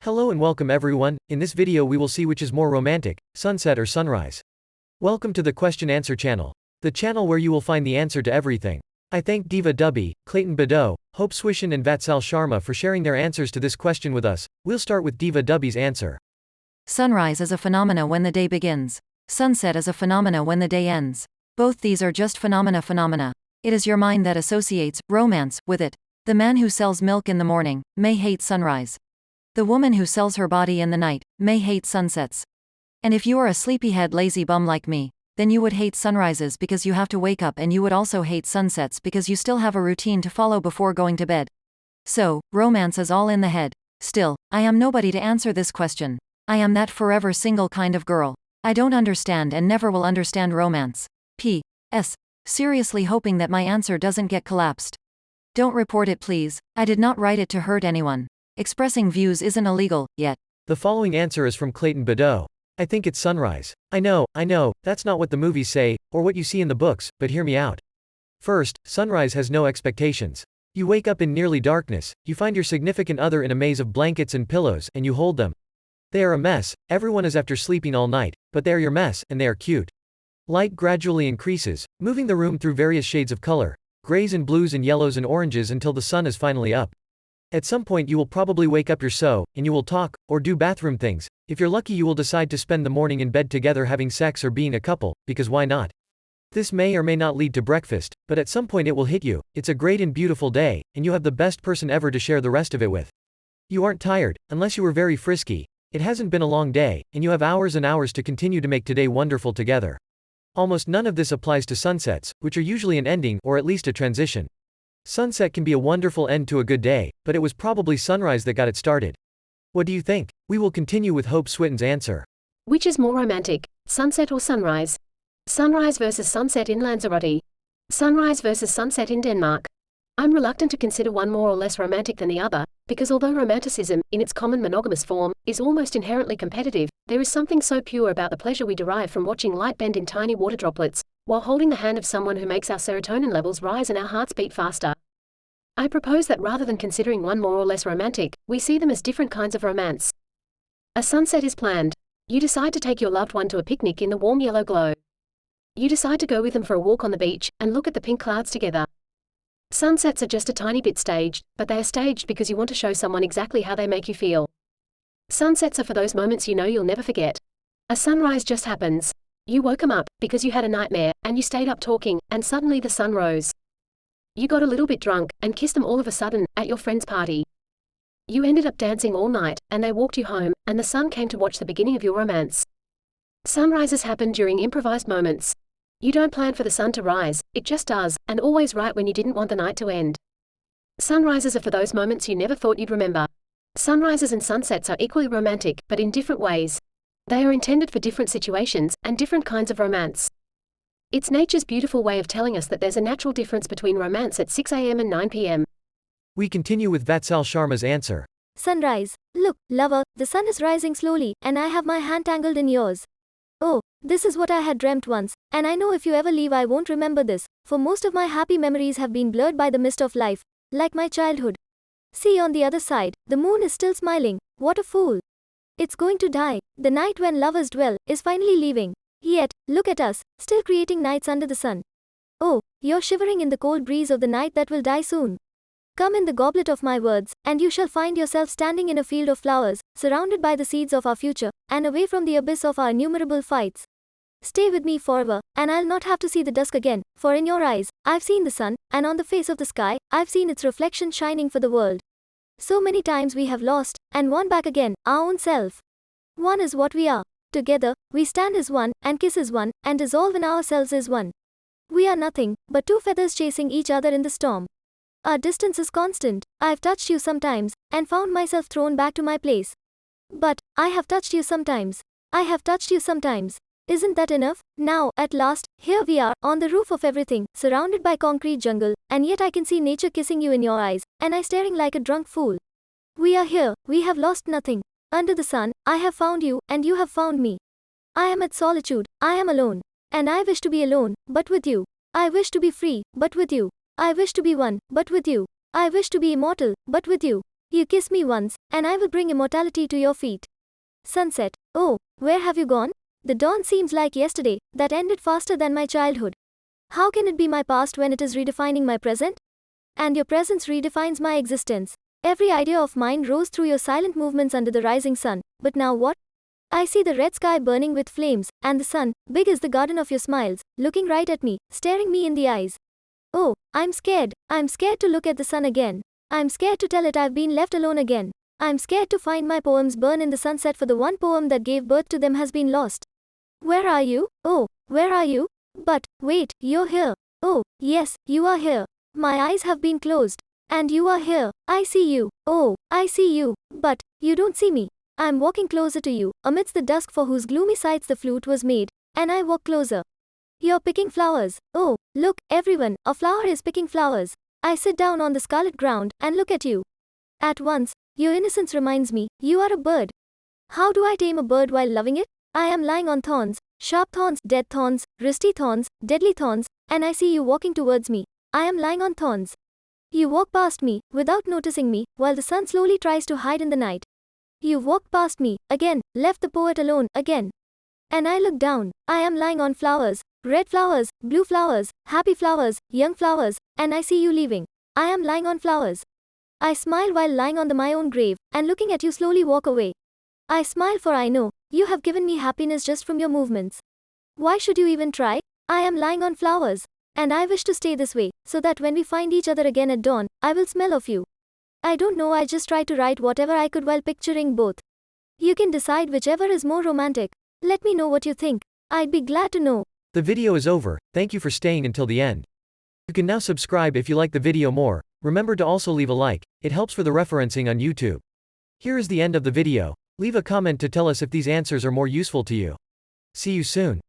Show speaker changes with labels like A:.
A: Hello and welcome everyone. In this video we will see which is more romantic, sunset or sunrise. Welcome to the question answer channel. The channel where you will find the answer to everything. I thank Deva Dubey, Clayton Badeau, Hope Swishan and Vatsal Sharma for sharing their answers to this question with us. We'll start with Deva Dubey's answer.
B: Sunrise is a phenomena when the day begins. Sunset is a phenomena when the day ends. Both these are just phenomena. It is your mind that associates romance with it. The man who sells milk in the morning may hate sunrise. The woman who sells her body in the night may hate sunsets. And if you are a sleepyhead lazy bum like me, then you would hate sunrises because you have to wake up, and you would also hate sunsets because you still have a routine to follow before going to bed. So, romance is all in the head. Still, I am nobody to answer this question. I am that forever single kind of girl. I don't understand and never will understand romance. P.S. Seriously hoping that my answer doesn't get collapsed. Don't report it please, I did not write it to hurt anyone. Expressing views isn't illegal, yet.
A: The following answer is from Clayton Badeau. I think it's sunrise. I know, that's not what the movies say, or what you see in the books, but hear me out. First, sunrise has no expectations. You wake up in nearly darkness, you find your significant other in a maze of blankets and pillows, and you hold them. They are a mess, everyone is after sleeping all night, but they are your mess, and they are cute. Light gradually increases, moving the room through various shades of color, grays and blues and yellows and oranges until the sun is finally up. At some point you will probably wake up and you will talk, or do bathroom things. If you're lucky you will decide to spend the morning in bed together having sex or being a couple, because why not? This may or may not lead to breakfast, but at some point it will hit you. It's a great and beautiful day, and you have the best person ever to share the rest of it with. You aren't tired, unless you were very frisky. It hasn't been a long day, and you have hours and hours to continue to make today wonderful together. Almost none of this applies to sunsets, which are usually an ending, or at least a transition. Sunset can be a wonderful end to a good day, but it was probably sunrise that got it started. What do you think? We will continue with Hope Switten's answer.
C: Which is more romantic, sunset or sunrise? Sunrise versus sunset in Lanzarote. Sunrise versus sunset in Denmark. I'm reluctant to consider one more or less romantic than the other, because although romanticism, in its common monogamous form, is almost inherently competitive, there is something so pure about the pleasure we derive from watching light bend in tiny water droplets, while holding the hand of someone who makes our serotonin levels rise and our hearts beat faster. I propose that rather than considering one more or less romantic, we see them as different kinds of romance. A sunset is planned. You decide to take your loved one to a picnic in the warm yellow glow. You decide to go with them for a walk on the beach, and look at the pink clouds together. Sunsets are just a tiny bit staged, but they are staged because you want to show someone exactly how they make you feel. Sunsets are for those moments you know you'll never forget. A sunrise just happens. You woke 'em up, because you had a nightmare, and you stayed up talking, and suddenly the sun rose. You got a little bit drunk, and kissed them all of a sudden, at your friend's party. You ended up dancing all night, and they walked you home, and the sun came to watch the beginning of your romance. Sunrises happen during improvised moments. You don't plan for the sun to rise, it just does, and always right when you didn't want the night to end. Sunrises are for those moments you never thought you'd remember. Sunrises and sunsets are equally romantic, but in different ways. They are intended for different situations, and different kinds of romance. It's nature's beautiful way of telling us that there's a natural difference between romance at 6 a.m. and 9 p.m.
A: We continue with Vatsal Sharma's answer.
D: Sunrise. Look, lover, the sun is rising slowly, and I have my hand tangled in yours. Oh, this is what I had dreamt once, and I know if you ever leave I won't remember this, for most of my happy memories have been blurred by the mist of life, like my childhood. See on the other side, the moon is still smiling. What a fool. It's going to die. The night when lovers dwell is finally leaving. Yet, look at us, still creating nights under the sun. Oh, you're shivering in the cold breeze of the night that will die soon. Come in the goblet of my words, and you shall find yourself standing in a field of flowers, surrounded by the seeds of our future, and away from the abyss of our innumerable fights. Stay with me forever, and I'll not have to see the dusk again, for in your eyes, I've seen the sun, and on the face of the sky, I've seen its reflection shining for the world. So many times we have lost, and won back again, our own self. One is what we are. Together, we stand as one, and kiss as one, and dissolve in ourselves as one. We are nothing but two feathers chasing each other in the storm. Our distance is constant. I've touched you sometimes, and found myself thrown back to my place. But, I have touched you sometimes. I have touched you sometimes. Isn't that enough? Now, at last, here we are, on the roof of everything, surrounded by concrete jungle, and yet I can see nature kissing you in your eyes, and I staring like a drunk fool. We are here, we have lost nothing. Under the sun, I have found you, and you have found me. I am at solitude, I am alone. And I wish to be alone, but with you. I wish to be free, but with you. I wish to be one, but with you. I wish to be immortal, but with you. You kiss me once, and I will bring immortality to your feet. Sunset. Oh, where have you gone? The dawn seems like yesterday, that ended faster than my childhood. How can it be my past when it is redefining my present? And your presence redefines my existence. Every idea of mine rose through your silent movements under the rising sun, but now what? I see the red sky burning with flames, and the sun, big as the garden of your smiles, looking right at me, staring me in the eyes. Oh, I'm scared. I'm scared to look at the sun again. I'm scared to tell it I've been left alone again. I'm scared to find my poems burn in the sunset, for the one poem that gave birth to them has been lost. Where are you? Oh, where are you? But, wait, you're here. Oh, yes, you are here. My eyes have been closed. And you are here. I see you. Oh, I see you. But, you don't see me. I'm walking closer to you, amidst the dusk for whose gloomy sights the flute was made, and I walk closer. You're picking flowers. Oh, look, everyone, a flower is picking flowers. I sit down on the scarlet ground, and look at you. At once, your innocence reminds me, you are a bird. How do I tame a bird while loving it? I am lying on thorns, sharp thorns, dead thorns, rusty thorns, deadly thorns, and I see you walking towards me. I am lying on thorns. You walk past me, without noticing me, while the sun slowly tries to hide in the night. You walked past me, again, left the poet alone, again. And I look down, I am lying on flowers, red flowers, blue flowers, happy flowers, young flowers, and I see you leaving. I am lying on flowers. I smile while lying on my own grave, and looking at you slowly walk away. I smile, for I know, you have given me happiness just from your movements. Why should you even try? I am lying on flowers. And I wish to stay this way, so that when we find each other again at dawn, I will smell of you. I don't know, I just try to write whatever I could while picturing both. You can decide whichever is more romantic. Let me know what you think. I'd be glad to know.
A: The video is over, thank you for staying until the end. You can now subscribe if you like the video more. Remember to also leave a like, it helps for the referencing on YouTube. Here is the end of the video. Leave a comment to tell us if these answers are more useful to you. See you soon.